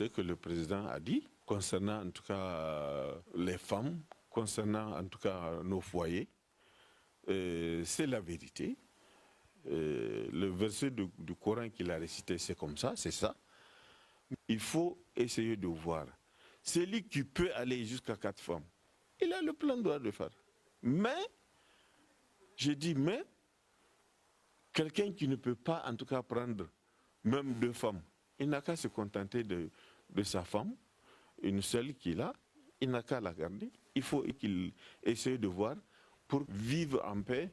Ce que le président a dit concernant en tout cas les femmes, concernant en tout cas nos foyers, c'est la vérité. Le verset du Coran qu'il a récité, c'est comme ça, c'est ça. Il faut essayer de voir. Celui qui peut aller jusqu'à 4 femmes, il a le plein droit de le faire. Mais, je dis mais, quelqu'un qui ne peut pas en tout cas prendre même 2 femmes, il n'a qu'à se contenter de sa femme, une seule qu'il a, il n'a qu'à la garder. Il faut qu'il essaye de voir pour vivre en paix,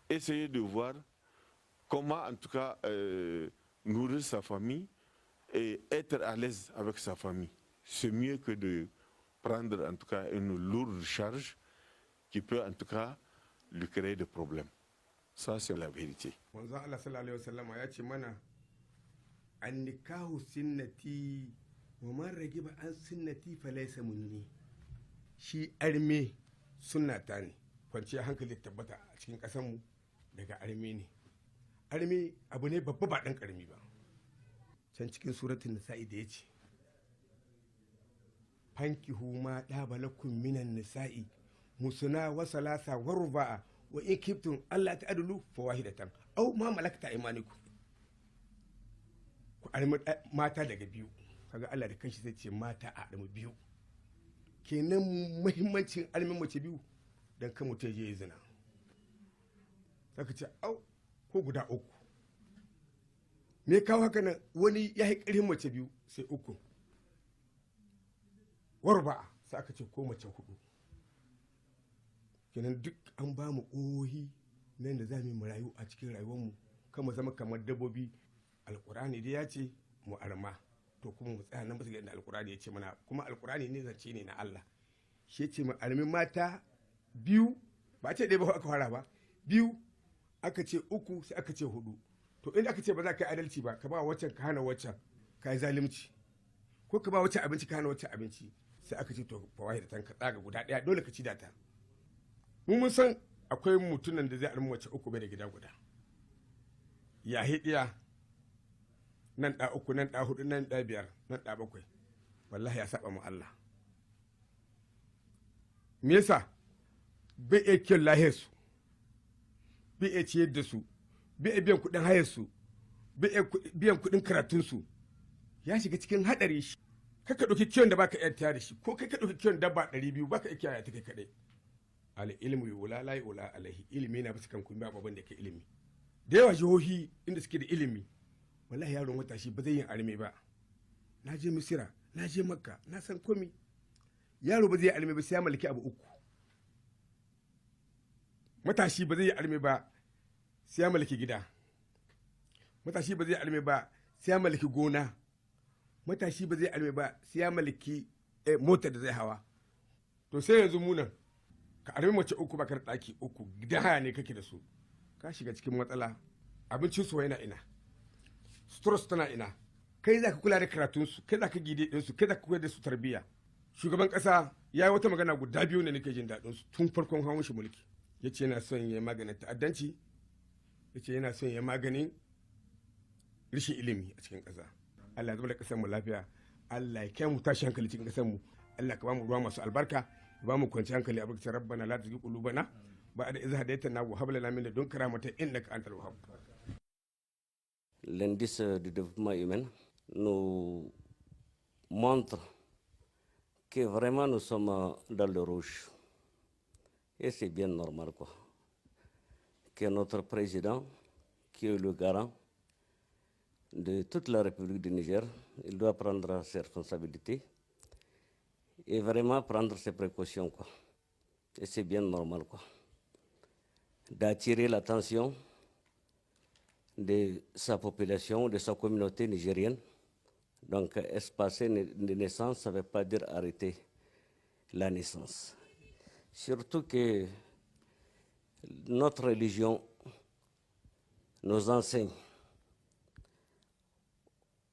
essayer de voir comment en tout cas nourrir sa famille et être à l'aise avec sa famille. C'est mieux que de prendre en tout cas une lourde charge qui peut en tout cas lui créer des problèmes. Ça, c'est la vérité. Manzo Allah sallallahu alaihi wasallam ya ce mana annikahu sunnati wa man ragiba an sunnati falaysa minni. Shi arme sunnata ne. Kwanciya hankali tabbata a cikin ƙasar mu daga arme ne. Arme abu ne babba ba dan karami ba. Can cikin suratul nisa'i da yace fankihu ma dabalakum minan nisa'i musuna wa salasa wa ruba'a wa in kiftum Allah ta'adulu fa wahidatan aw ma malakta aymanikum. Ku armi mata daga biyu. Kaga Allah da kanshi zai ce mata a armi biyu. Kenan muhimmancin armin mace biyu dan kan mutum ya yi zina. Saka ce au ko guda uku. Me kawo haka nan wani ya yi ƙarfin mace biyu sai uku. Warba sai aka ce ko mace hudu. Kenan duk an ba mu ƙohi nan da za mu rayu a cikin rayuwarmu kama zama kamar dabbobi. Alƙur'ani dai ya ce mu arma to kuma mu tsaya nan bisa ga alƙur'ani ya ce mana kuma alƙur'ani ne zance ne na Allah shi ce mu armi mata biyu ba ce dai ba aka fara ba biyu aka ce uku sai aka ce hudu to inda aka ce ba za ka yi adalci ba ka ba waccan ka hana waccan ka yi zalunci ko ka ba waccan abinci ka hana waccan abinci sai aka ce to fa wahida tan ka tsaga guda daya dole ka ci da ta mun san akwai mutunan da zai armi wacce uku bai da gida guda ya hidiya nan da uku nan da hudu nan da biyar nan da bakwai wallahi ya saba mu Allah me yasa bai iya kiyon lahiyarsu bai iya ciyar da su bai iya biyan kuɗin hayarsu bai iya biyan kuɗin karatunsu ya shiga cikin haɗari shi kai ka ɗauki kiyon da baka iya tayar da shi ko kai ka ɗauki kiyon dabba 200 baka iya kiyaye ta kai kaɗai al ilmu yula la yula alaihi ilimi na bisa kan kun ba babban da ke ilimi da yawa jihohi inda suke da ilimi wallahi yaron matashi ba zai yin arme ba na je misira na je makka na san komi yaro ba zai yi arme ba sai ya mallaki abu uku matashi ba zai yi arme ba sai ya mallaki gida matashi ba zai yi arme ba sai ya mallaki gona matashi ba zai yi arme ba sai ya mallaki motar da zai hawa to sai yanzu munan ka arme mace uku ba ka da ɗaki uku gida haya ne kake da su ka shiga cikin matsala abincin su yana ina stress tana ina kai za ka kula da karatunsu kai za ka gide ɗinsu kai za ka kula da su tarbiyya shugaban ƙasa ya yi wata magana guda biyu ne nake jin daɗin su tun farkon hawan shi mulki ya ce yana son ya maganin ta'addanci ya ce yana son ya maganin rashin ilimi a cikin ƙasa Allah ya zama da ƙasar mu lafiya Allah ya kai mu tashi hankali cikin ƙasar mu Allah ka ba mu ruwa masu albarka ya ba mu kwanci hankali a barkacin rabbana la tuzigh qulubana ba'da idh hadaytana wa hab lana min ladunka rahmatan innaka antal wahhab. L'indice du développement humain nous montre que vraiment nous sommes dans le rouge. Et c'est bien normal, quoi. Que notre président, qui est le garant de toute la République du Niger, il doit prendre ses responsabilités et vraiment prendre ses précautions, quoi. Et c'est bien normal, quoi. D'attirer l'attention de sa population, de sa communauté nigérienne. Donc, espacer de naissance, ça ne veut pas dire arrêter la naissance. Surtout que notre religion nous enseigne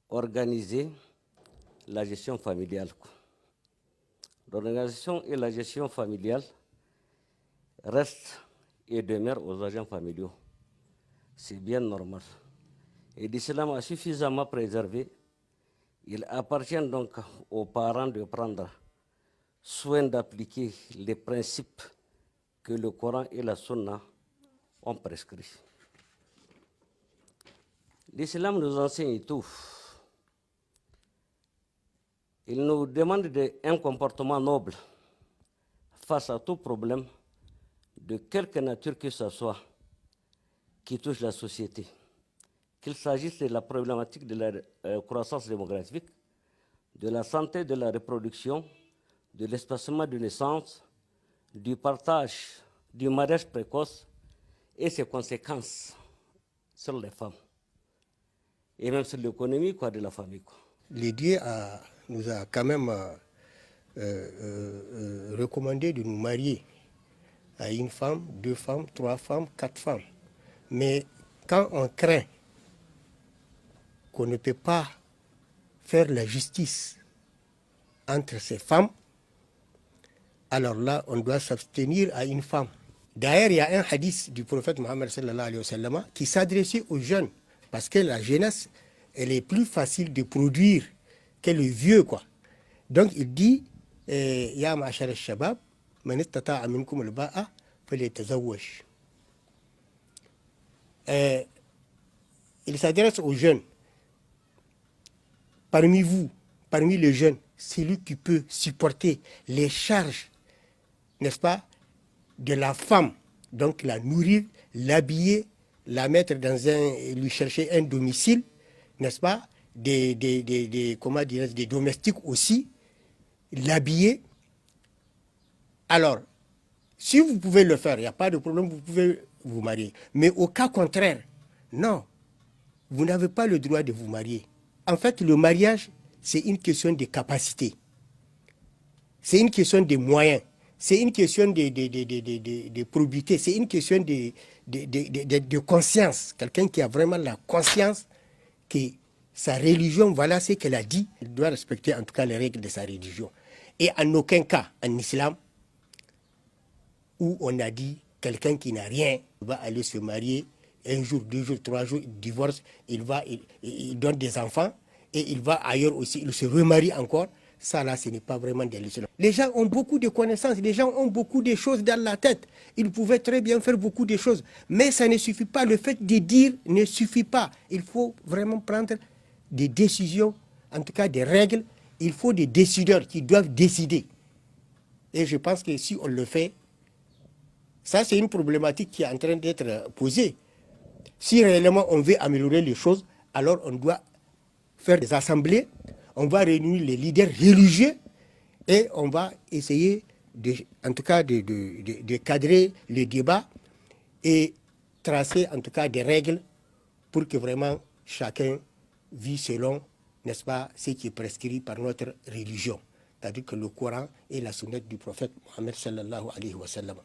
organiser la gestion familiale. L'organisation et la gestion familiale restent et demeurent aux agents familiaux. C'est bien normal. Et l'islam a suffisamment préservé Il appartient donc aux parents de prendre soin d'appliquer les principes que le Coran et la Sunna ont prescrits. L'islam nous enseigne tout. Il nous demande un comportement noble face à tout problème, de quelque nature que ce soit, qui touche la société. Qu'il s'agisse de la problématique de la croissance démographique, de la santé de la reproduction, de l'espacement de naissance, du partage, du mariage précoce et ses conséquences sur les femmes, et même sur l'économie de la famille. Le Dieu nous a quand même recommandé de nous marier à une femme, 2 femmes, 3 femmes, 4 femmes. Mais quand on craint qu'on ne peut pas faire la justice entre ces femmes, alors là, on doit s'abstenir à une femme. D'ailleurs, il y a un hadith du prophète Mohammed sallallahu alayhi wa sallam qui s'adressait aux jeunes, parce que la jeunesse, elle est plus facile de produire que le vieux, quoi. Donc, il dit, Ya ma'ashar al-shabab, man istata'a minkum al-ba'a, falyatazawwaj. Il s'adresse aux jeunes. Parmi vous, parmi les jeunes, celui qui peut supporter les charges, n'est-ce pas, de la femme, donc la nourrir, l'habiller, la mettre dans lui chercher un domicile, n'est-ce pas, comment dirais-je, des domestiques aussi, l'habiller. Alors, si vous pouvez le faire, il n'y a pas de problème, vous pouvez vous marier. Mais au cas contraire, non, vous n'avez pas le droit de vous marier. En fait, le mariage, c'est une question de capacité. C'est une question de moyens. C'est une question de probité. C'est une question de conscience. Quelqu'un qui a vraiment la conscience que sa religion, voilà ce qu'elle a dit. Il doit respecter en tout cas les règles de sa religion. Et en aucun cas, en islam, où on a dit quelqu'un qui n'a rien va aller se marier 1 jour, 2 jours, 3 jours, il divorce, il donne des enfants et il va ailleurs aussi, il se remarie encore. Ça là, ce n'est pas vraiment de l'islam. Les gens ont beaucoup de connaissances, les gens ont beaucoup de choses dans la tête. Ils pouvaient très bien faire beaucoup de choses. Mais ça ne suffit pas, le fait de dire ne suffit pas. Il faut vraiment prendre des décisions, en tout cas des règles. Il faut des décideurs qui doivent décider. Et je pense que si on le fait, ça c'est une problématique qui est en train d'être posée. Si réellement on veut améliorer les choses, alors on doit faire des assemblées, on va réunir les leaders religieux et on va essayer, en tout cas, de cadrer le débat et tracer en tout cas des règles pour que vraiment chacun vit selon, n'est-ce pas, ce qui est prescrit par notre religion. C'est-à-dire que le Coran et la sunnah du prophète Mohammed sallallahu alayhi wa sallam.